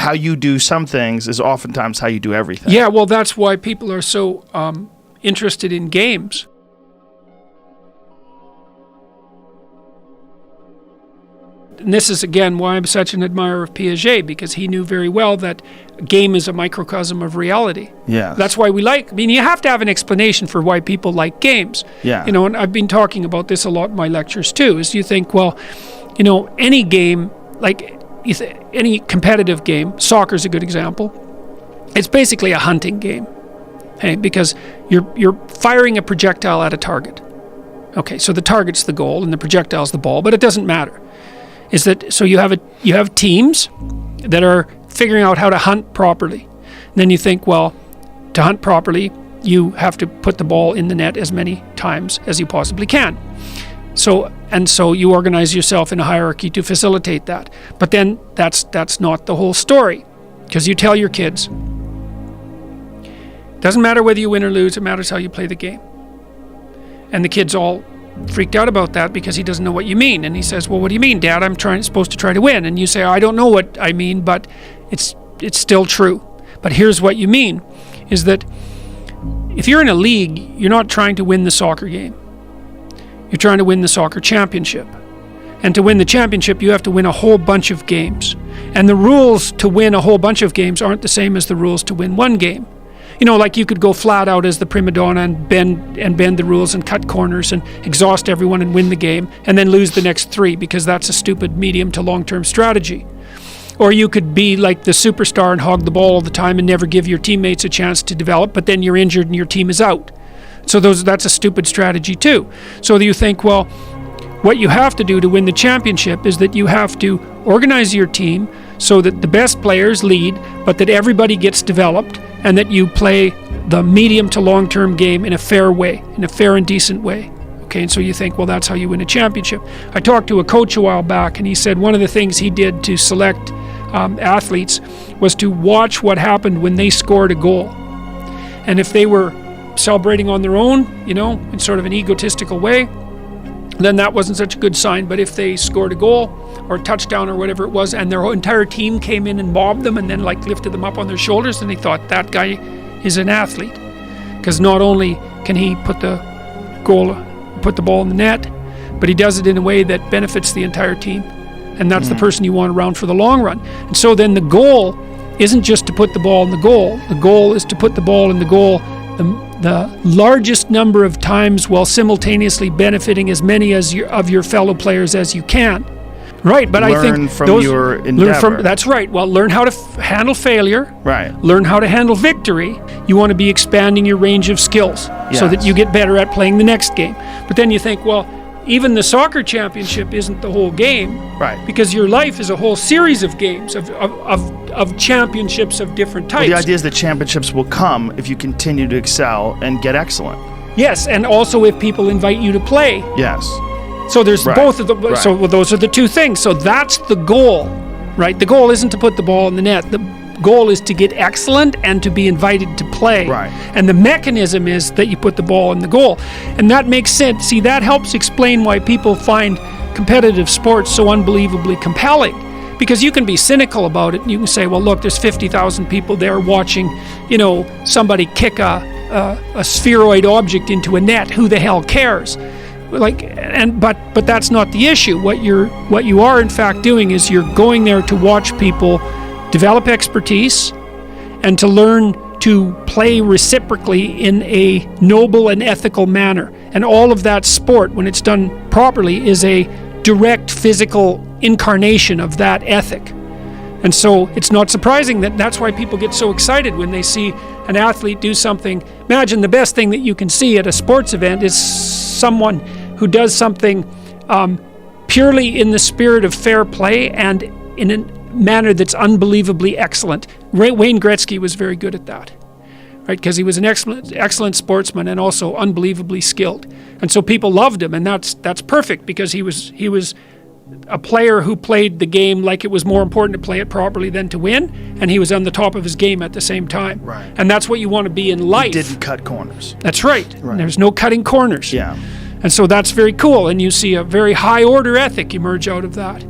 how you do some things is oftentimes how you do everything. Yeah, well, that's why people are so interested in games. And this is, again, why I'm such an admirer of Piaget, because he knew very well that a game is a microcosm of reality. Yeah. That's why you have to have an explanation for why people like games. Yeah. And I've been talking about this a lot in my lectures too, is you think, well, any game, like any competitive game, soccer is a good example, it's basically a hunting game, okay? Because you're firing a projectile at a target. Okay, so the target's the goal and the projectile's the ball, but it doesn't matter. So you have teams that are figuring out how to hunt properly. And then you think, well, to hunt properly, you have to put the ball in the net as many times as you possibly can. So you organize yourself in a hierarchy to facilitate that. But then that's not the whole story, because you tell your kids, doesn't matter whether you win or lose, it matters how you play the game. And the kids all freaked out about that because he doesn't know what you mean. And he says, well, what do you mean, Dad? I'm supposed to try to win. And you say, I don't know what I mean, but it's still true. But here's what you mean, is that if you're in a league, you're not trying to win the soccer game. You're trying to win the soccer championship. And to win the championship, you have to win a whole bunch of games. And the rules to win a whole bunch of games aren't the same as the rules to win one game. Like you could go flat out as the prima donna and bend the rules and cut corners and exhaust everyone and win the game and then lose the next 3, because that's a stupid medium to long-term strategy. Or you could be like the superstar and hog the ball all the time and never give your teammates a chance to develop, but then you're injured and your team is out. So that's a stupid strategy too. So you think, well, what you have to do to win the championship is that you have to organize your team so that the best players lead, but that everybody gets developed, and that you play the medium to long-term game in a fair way, in a fair and decent way. Okay, and so you think, well, that's how you win a championship. I talked to a coach a while back, and he said one of the things he did to select athletes was to watch what happened when they scored a goal. And if they were celebrating on their own, in sort of an egotistical way, then that wasn't such a good sign. But if they scored a goal or a touchdown or whatever it was, and their entire team came in and mobbed them and then lifted them up on their shoulders, and they thought, that guy is an athlete. Because not only can he put the ball in the net, but he does it in a way that benefits the entire team. And that's the person you want around for the long run. And so then the goal isn't just to put the ball in the goal. The goal is to put the ball in the goal the largest number of times while simultaneously benefiting as many of your fellow players as you can. Right, but I think your endeavor. That's right. Well, learn how to handle failure. Right. Learn how to handle victory. You want to be expanding your range of skills so that you get better at playing the next game. But then you think, well, even the soccer championship isn't the whole game. Right. Because your life is a whole series of games, of championships of different types. Well, the idea is that championships will come if you continue to excel and get excellent. Yes, and also if people invite you to play. Yes. So there's both of them. So those are the two things. So that's the goal, right? The goal isn't to put the ball in the net. The goal is to get excellent and to be invited to play. Right. And the mechanism is that you put the ball in the goal. And that makes sense. See, that helps explain why people find competitive sports so unbelievably compelling. Because you can be cynical about it, and you can say, well, look, there's 50,000 people there watching, somebody kick a spheroid object into a net. Who the hell cares? But that's not the issue. What you are in fact doing is you're going there to watch people develop expertise and to learn to play reciprocally in a noble and ethical manner. And all of that sport, when it's done properly, is a direct physical incarnation of that ethic. And so it's not surprising that's why people get so excited when they see an athlete do something. Imagine the best thing that you can see at a sports event is someone who does something purely in the spirit of fair play and in a manner that's unbelievably excellent. Wayne Gretzky was very good at that, right? Because he was an excellent sportsman and also unbelievably skilled. And so people loved him, and that's perfect because he was a player who played the game like it was more important to play it properly than to win, and he was on the top of his game at the same time. Right. And that's what you want to be in life. He didn't cut corners. That's right. There's no cutting corners. Yeah. And so that's very cool, and you see a very high order ethic emerge out of that.